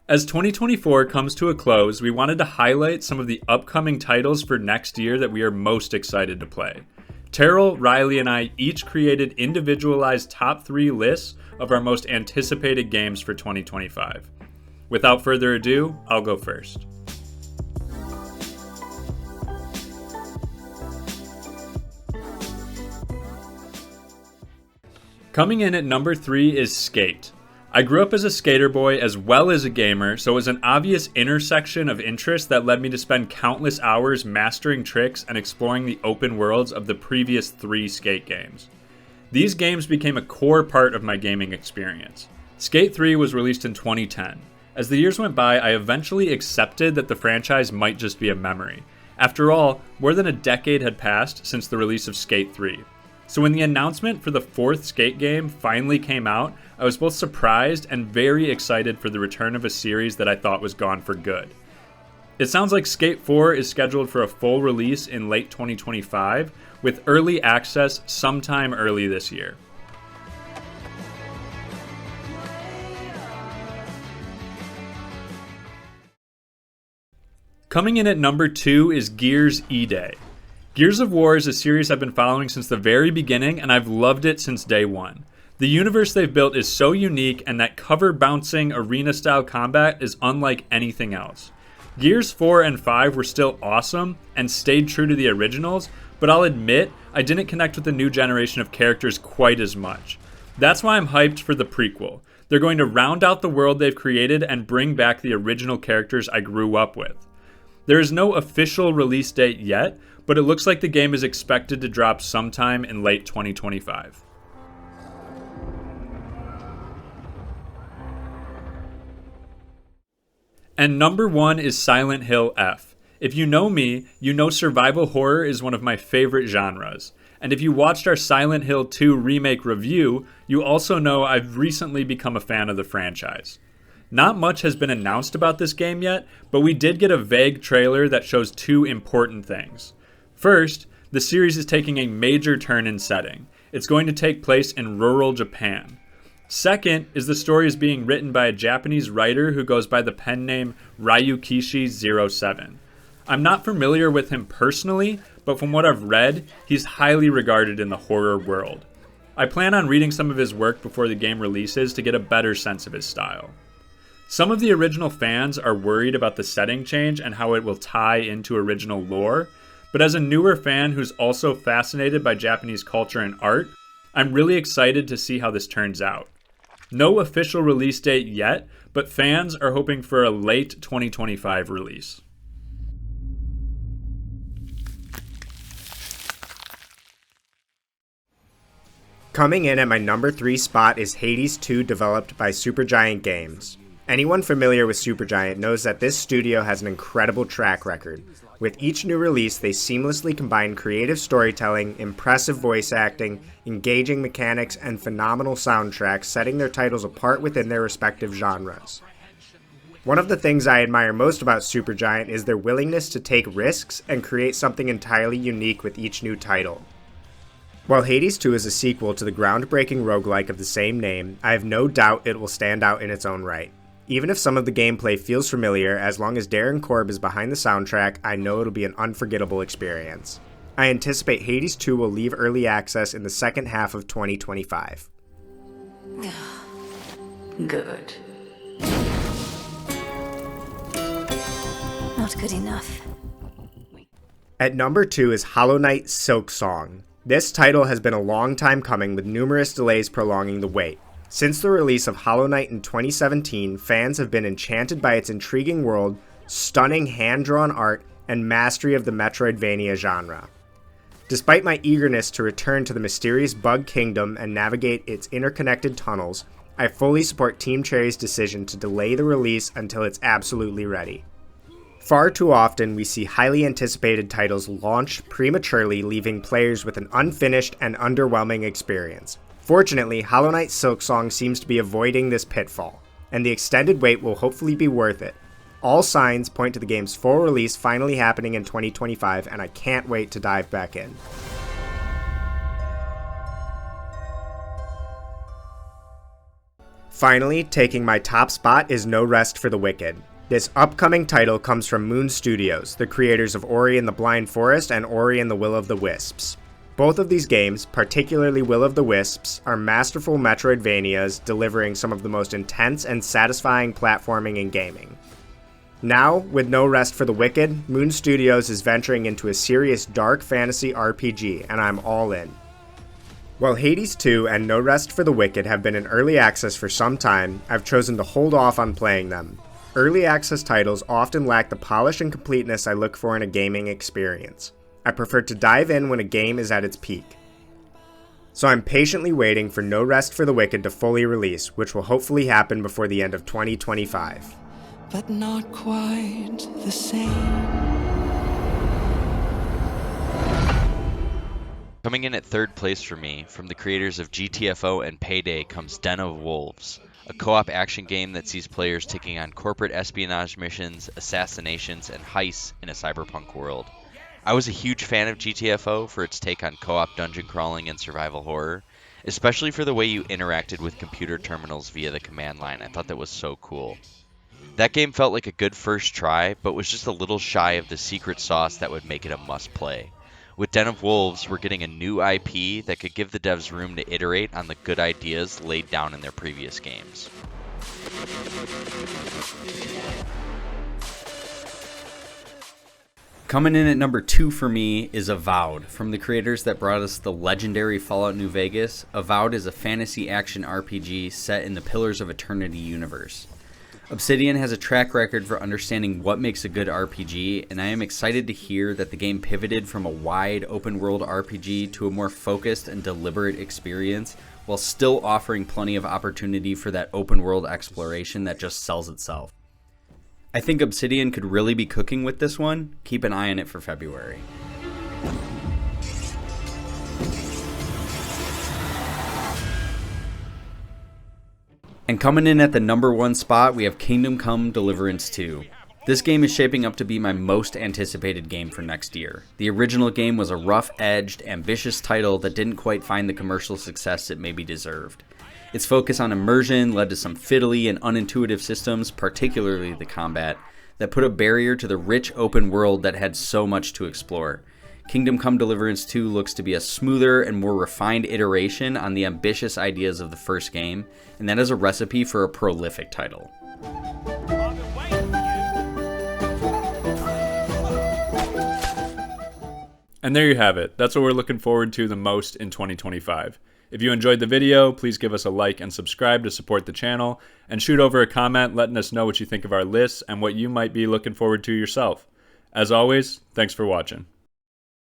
As 2024 comes to a close, we wanted to highlight some of the upcoming titles for next year that we are most excited to play. Terrell, Riley, and I each created individualized top 3 lists of our most anticipated games for 2025. Without further ado, I'll go first. Coming in at number 3 is Skate. I grew up as a skater boy as well as a gamer, so it was an obvious intersection of interest that led me to spend countless hours mastering tricks and exploring the open worlds of the previous 3 Skate games. These games became a core part of my gaming experience. Skate 3 was released in 2010. As the years went by, I eventually accepted that the franchise might just be a memory. After all, more than a decade had passed since the release of Skate 3. So when the announcement for the 4th Skate game finally came out, I was both surprised and very excited for the return of a series that I thought was gone for good. It sounds like Skate 4 is scheduled for a full release in late 2025, with early access sometime early this year. Coming in at number 2 is Gears E-Day. Gears of War is a series I've been following since the very beginning, and I've loved it since day one. The universe they've built is so unique, and that cover-bouncing, arena-style combat is unlike anything else. Gears 4 and 5 were still awesome and stayed true to the originals, but I'll admit I didn't connect with the new generation of characters quite as much. That's why I'm hyped for the prequel. They're going to round out the world they've created and bring back the original characters I grew up with. There is no official release date yet, but it looks like the game is expected to drop sometime in late 2025. And number 1 is Silent Hill F. If you know me, you know survival horror is one of my favorite genres. And if you watched our Silent Hill 2 remake review, you also know I've recently become a fan of the franchise. Not much has been announced about this game yet, but we did get a vague trailer that shows 2 important things. First, the series is taking a major turn in setting. It's going to take place in rural Japan. Second is the story is being written by a Japanese writer who goes by the pen name Ryukishi07. I'm not familiar with him personally, but from what I've read, he's highly regarded in the horror world. I plan on reading some of his work before the game releases to get a better sense of his style. Some of the original fans are worried about the setting change and how it will tie into original lore, but as a newer fan who's also fascinated by Japanese culture and art, I'm really excited to see how this turns out. No official release date yet, but fans are hoping for a late 2025 release. Coming in at my number 3 spot is Hades 2, developed by Supergiant Games. Anyone familiar with Supergiant knows that this studio has an incredible track record. With each new release, they seamlessly combine creative storytelling, impressive voice acting, engaging mechanics, and phenomenal soundtracks, setting their titles apart within their respective genres. One of the things I admire most about Supergiant is their willingness to take risks and create something entirely unique with each new title. While Hades 2 is a sequel to the groundbreaking roguelike of the same name, I have no doubt it will stand out in its own right. Even if some of the gameplay feels familiar, as long as Darren Korb is behind the soundtrack, I know it'll be an unforgettable experience. I anticipate Hades 2 will leave early access in the second half of 2025. Good. Not good enough. At number 2 is Hollow Knight Silksong. This title has been a long time coming, with numerous delays prolonging the wait. Since the release of Hollow Knight in 2017, fans have been enchanted by its intriguing world, stunning hand-drawn art, and mastery of the Metroidvania genre. Despite my eagerness to return to the mysterious Bug Kingdom and navigate its interconnected tunnels, I fully support Team Cherry's decision to delay the release until it's absolutely ready. Far too often, we see highly anticipated titles launch prematurely, leaving players with an unfinished and underwhelming experience. Fortunately, Hollow Knight Silksong seems to be avoiding this pitfall, and the extended wait will hopefully be worth it. All signs point to the game's full release finally happening in 2025, and I can't wait to dive back in. Finally, taking my top spot is No Rest for the Wicked. This upcoming title comes from Moon Studios, the creators of Ori and the Blind Forest and Ori and the Will of the Wisps. Both of these games, particularly Will of the Wisps, are masterful Metroidvanias delivering some of the most intense and satisfying platforming in gaming. Now, with No Rest for the Wicked, Moon Studios is venturing into a serious dark fantasy RPG, and I'm all in. While Hades 2 and No Rest for the Wicked have been in early access for some time, I've chosen to hold off on playing them. Early access titles often lack the polish and completeness I look for in a gaming experience. I prefer to dive in when a game is at its peak. So I'm patiently waiting for No Rest for the Wicked to fully release, which will hopefully happen before the end of 2025. But not quite the same. Coming in at third place for me, from the creators of GTFO and Payday, comes Den of Wolves, a co-op action game that sees players taking on corporate espionage missions, assassinations, and heists in a cyberpunk world. I was a huge fan of GTFO for its take on co-op dungeon crawling and survival horror, especially for the way you interacted with computer terminals via the command line. I thought that was so cool. That game felt like a good first try, but was just a little shy of the secret sauce that would make it a must-play. With Den of Wolves, we're getting a new IP that could give the devs room to iterate on the good ideas laid down in their previous games. Coming in at number 2 for me is Avowed. From the creators that brought us the legendary Fallout New Vegas, Avowed is a fantasy action RPG set in the Pillars of Eternity universe. Obsidian has a track record for understanding what makes a good RPG, and I am excited to hear that the game pivoted from a wide open-world RPG to a more focused and deliberate experience, while still offering plenty of opportunity for that open-world exploration that just sells itself. I think Obsidian could really be cooking with this one. Keep an eye on it for February. And coming in at the number 1 spot, we have Kingdom Come Deliverance 2. This game is shaping up to be my most anticipated game for next year. The original game was a rough-edged, ambitious title that didn't quite find the commercial success it maybe deserved. Its focus on immersion led to some fiddly and unintuitive systems, particularly the combat, that put a barrier to the rich open world that had so much to explore. Kingdom Come Deliverance 2 looks to be a smoother and more refined iteration on the ambitious ideas of the first game, and that is a recipe for a prolific title. And there you have it. That's what we're looking forward to the most in 2025. If you enjoyed the video, please give us a like and subscribe to support the channel, and shoot over a comment letting us know what you think of our lists and what you might be looking forward to yourself. As always, thanks for watching.